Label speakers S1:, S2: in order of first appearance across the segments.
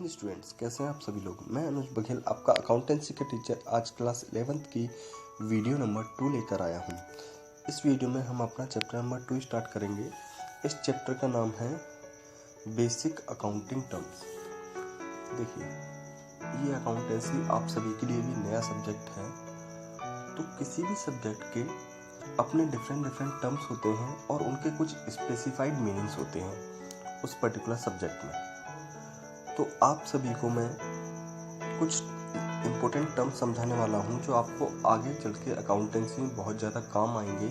S1: Hind students, कैसे हैं आप सभी लोग। मैं अनुज बघेल, आपका अकाउंटेंसी के टीचर, आज क्लास 11th की वीडियो नंबर 2 लेकर आया हूं। इस वीडियो में हम अपना चैप्टर नंबर 2 स्टार्ट करेंगे। इस चैप्टर का नाम है बेसिक अकाउंटिंग टर्म्स। देखिए, ये अकाउंटेंसी आप सभी के लिए भी नया सब्जेक्ट है, तो किसी भी सब्जेक्ट के अपने डिफरेंट टर्म्स होते हैं और उनके कुछ स्पेसिफाइड मीनिंग्स होते हैं उस पर्टिकुलर सब्जेक्ट में। तो आप सभी को मैं कुछ इम्पोर्टेंट टर्म्स समझाने वाला हूँ जो आपको आगे चल के अकाउंटेंसी में बहुत ज़्यादा काम आएंगे,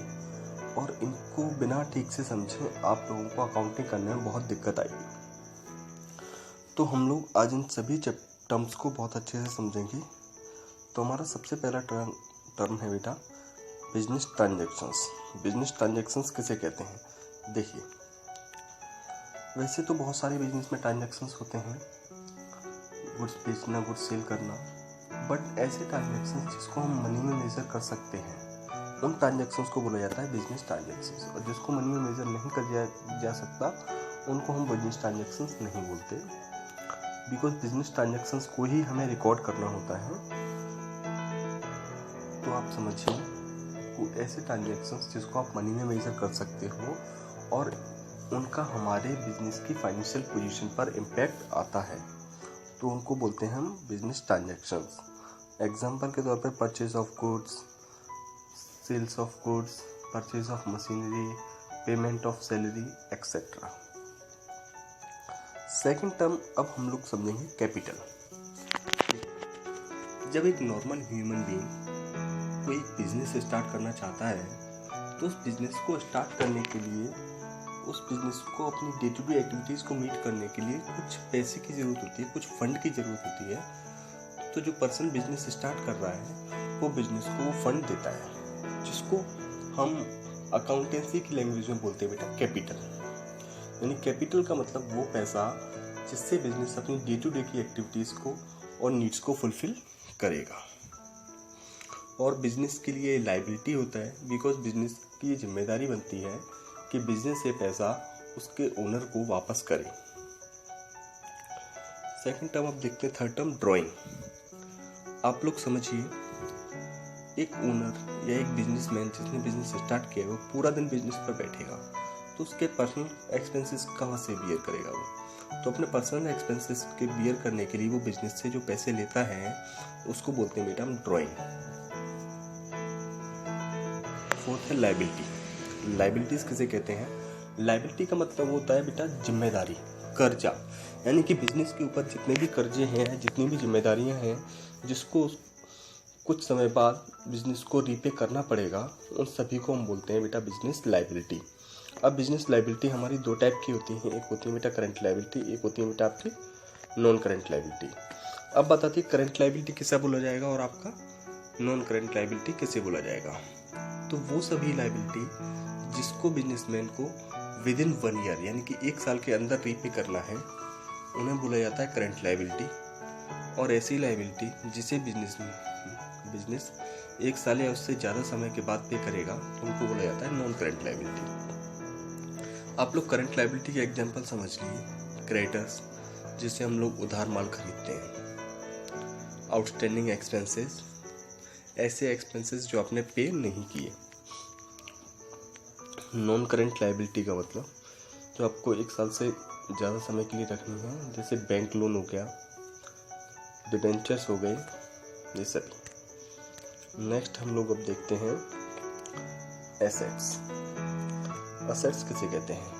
S1: और इनको बिना ठीक से समझे आप लोगों को अकाउंटिंग करने में बहुत दिक्कत आएगी। तो हम लोग आज इन सभी टर्म्स को बहुत अच्छे से समझेंगे। तो हमारा सबसे पहला टर्म है बेटा बिजनेस ट्रांजैक्शंस। बिजनेस ट्रांजैक्शंस किसे कहते हैं? देखिए, वैसे तो बहुत सारे बिजनेस में ट्रांजैक्शंस होते हैं, गुड्स बेचना, गुड्स सेल करना, बट ऐसे ट्रांजैक्शंस जिसको हम मनी में मेजर कर सकते हैं उन ट्रांजैक्शंस को बोला जाता है बिजनेस ट्रांजैक्शंस। और जिसको मनी में मेजर नहीं कर जा सकता उनको हम बिजनेस ट्रांजैक्शंस नहीं बोलते, बिकॉज बिजनेस ट्रांजैक्शंस को ही हमें रिकॉर्ड करना होता है। तो आप समझिए, वो ऐसे ट्रांजैक्शंस जिसको आप मनी में मेजर कर सकते हो और उनका हमारे बिजनेस की फाइनेंशियल पोजीशन पर इम्पैक्ट आता है, तो उनको बोलते हैं हम बिजनेस ट्रांजैक्शंस। एग्जांपल के तौर पे purchase of goods, sales of goods, purchase of machinery, payment of salary, etcetera. Second term अब हम लोग समझेंगे कैपिटल। जब एक नॉर्मल ह्यूमन बीइंग कोई बिजनेस स्टार्ट करना चाहता है, तो उस बिजनेस को स्टार्ट करने के लिए, उस बिजनेस को अपनी डे टू डे एक्टिविटीज़ को मीट करने के लिए कुछ पैसे की ज़रूरत होती है, कुछ फंड की ज़रूरत होती है। तो जो पर्सन बिजनेस स्टार्ट कर रहा है वो बिजनेस को वो फंड देता है, जिसको हम अकाउंटेंसी की लैंग्वेज में बोलते हैं बेटा कैपिटल। यानी कैपिटल का मतलब वो पैसा जिससे बिजनेस अपनी डे टू डे की एक्टिविटीज़ को और नीड्स को फुलफिल करेगा। और बिजनेस के लिए लायबिलिटी होता है, बिकॉज बिजनेस की ये जिम्मेदारी बनती है कि बिजनेस से पैसा उसके ओनर को वापस करे। सेकंड टर्म आप देखते हैं, थर्ड टर्म ड्राइंग। आप लोग समझिए, एक ओनर या एक बिजनेसमैन जिसने बिजनेस स्टार्ट किया है वो पूरा दिन बिजनेस पर बैठेगा, तो उसके पर्सनल एक्सपेंसेस कहाँ से बियर करेगा वो? तो अपने पर्सनल एक्सपेंसेस के बियर करने के लिए वो बिजनेस से जो पैसे लेता है उसको बोलते हैं बेटा हम ड्राइंग। फोर्थ है लायबिलिटी। लायबिलिटीज किसे कहते हैं? लायबिलिटी का मतलब होता है बेटा जिम्मेदारी, कर्जा। यानी कि बिजनेस के ऊपर जितने भी कर्जे हैं, जितनी भी जिम्मेदारियां हैं, जिसको कुछ समय बाद बिजनेस को रीपे करना पड़ेगा, उन सभी को हम बोलते हैं बेटा बिजनेस लायबिलिटी। अब बिजनेस लायबिलिटी हमारी दो टाइप की होती है, एक होती है बेटा करंट लायबिलिटी, एक होती है बेटा आपकी नॉन करंट लायबिलिटी। अब बताती करंट लायबिलिटी किसे बोला जाएगा और आपका नॉन करंट लायबिलिटी किसे बोला जाएगा? तो वो सभी लायबिलिटी जिसको बिजनेसमैन को विद इन 1 ईयर यानी कि 1 साल के अंदर रीपे करना है, उन्हें बोला जाता है करंट लायबिलिटी। और ऐसी लायबिलिटी जिसे बिजनेस 1 साल या उससे ज़्यादा समय के बाद पे करेगा, तो उनको बोला जाता है नॉन करंट लायबिलिटी। आप लोग करंट लायबिलिटी के एग्जांपल समझ लीजिए, क्रेडिटर्स जिससे हम लोग उधार माल खरीदते हैं, आउटस्टैंडिंग एक्सपेंसेस, ऐसे एक्सपेंसेस जो आपने पे नहीं किए। नॉन करंट लायबिलिटी का मतलब जो आपको 1 साल से ज़्यादा समय के लिए रखनी है, जैसे बैंक लोन हो गया, डिबेंचर्स हो गए, ये सभी। नेक्स्ट हम लोग अब देखते हैं एसेट्स। असेट्स किसे कहते हैं?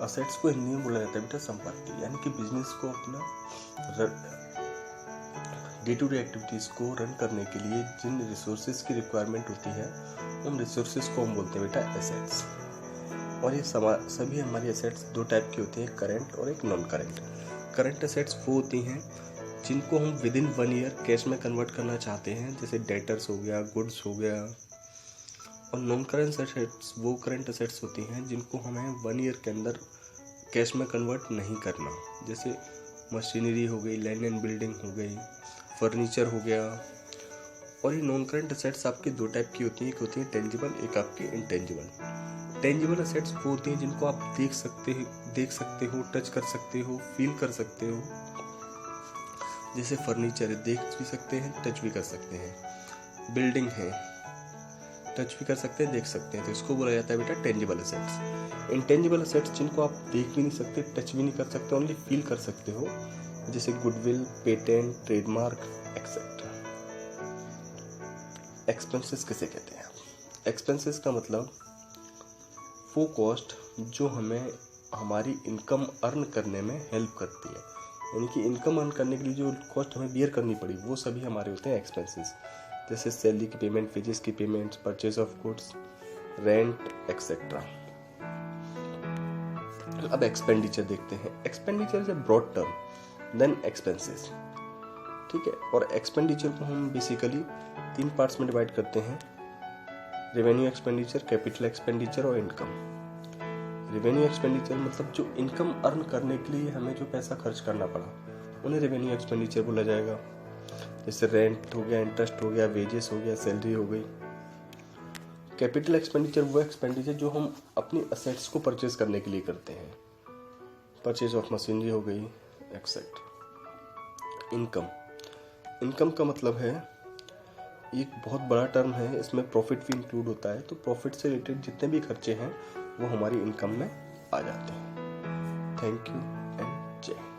S1: असेट्स को हिंदी में बोला जाता है बेटा संपत्ति। यानी कि बिजनेस को अपना डे टू डे एक्टिविटीज़ को रन करने के लिए जिन रिसोर्सेज की रिक्वायरमेंट होती है, उन रिसोर्सेज को हम बोलते हैं बेटा एसेट्स। और ये सभी हमारी एसेट्स दो टाइप की होती हैं, करंट और एक नॉन करंट। करंट एसेट्स वो होती हैं जिनको हम विद इन 1 ईयर कैश में कन्वर्ट करना चाहते हैं, जैसे डेटर्स हो गया, गुड्स हो गया। और नॉन करंट एसेट्स वो करंट एसेट्स होती हैं जिनको हमें 1 ईयर के अंदर कैश में कन्वर्ट नहीं करना, जैसे मशीनरी हो गई, लैंड एंड बिल्डिंग हो गई, फर्नीचर हो गया। और ये नॉन करंट एसेट्स आपकी दो टाइप की होती हैं, एक होती है टेंजिबल, एक आपकी इंटेंजिबल। टेंजिबल एसेट्स वो होती हैं जिनको आप देख सकते हो, टच कर सकते हो, फील कर सकते हो, जैसे फर्नीचर है, देख भी सकते हैं, टच भी कर सकते हैं। बिल्डिंग है, टच भी कर सकते हैं, देख सकते हैं, तो इसको बोला जाता है बेटा टेंजिबल असेट्स। इंटेंजिबल असेट्स जिनको आप देख भी नहीं सकते, टच भी नहीं कर सकते, ओनली फील कर सकते हो, जैसे goodwill, patent, trademark etcetera. Expenses किसे कहते हैं? एक्सपेंसेस का मतलब वो कॉस्ट जो हमें हमारी इनकम अर्न करने में हेल्प करती है, यानी कि इनकम अर्न करने के लिए जो कॉस्ट हमें बियर करनी पड़ी वो सभी हमारे होते हैं एक्सपेंसेस। जैसे सैलरी की पेमेंट, वेजेस की payment, purchase of goods, rent etcetera. अब एक्सपेंडिचर देखते हैं। Expenditure is a broad term then expenses, ठीक है। और एक्सपेंडिचर को हम बेसिकली 3 पार्ट्स में डिवाइड करते हैं: रेवेन्यू एक्सपेंडिचर, कैपिटल एक्सपेंडिचर और इनकम। रेवेन्यू एक्सपेंडिचर मतलब जो इनकम अर्न करने के लिए हमें जो पैसा खर्च करना पड़ा उन्हें रेवेन्यू एक्सपेंडिचर बोला जाएगा। जैसे रेंट हो गया, इंटरेस्ट हो गया, वेजेस हो गया, सैलरी हो गई। कैपिटल एक्सपेंडिचर वो एक्सपेंडिचर जो हम अपनी असेट्स को परचेज करने के लिए करते हैं, परचेज ऑफ मशीनरी हो गई एक्सेट्रा। इनकम का मतलब है, एक बहुत बड़ा टर्म है, इसमें प्रॉफिट भी इंक्लूड होता है, तो प्रॉफिट से रिलेटेड जितने भी खर्चे हैं वो हमारी इनकम में आ जाते हैं। थैंक यू एंड जय।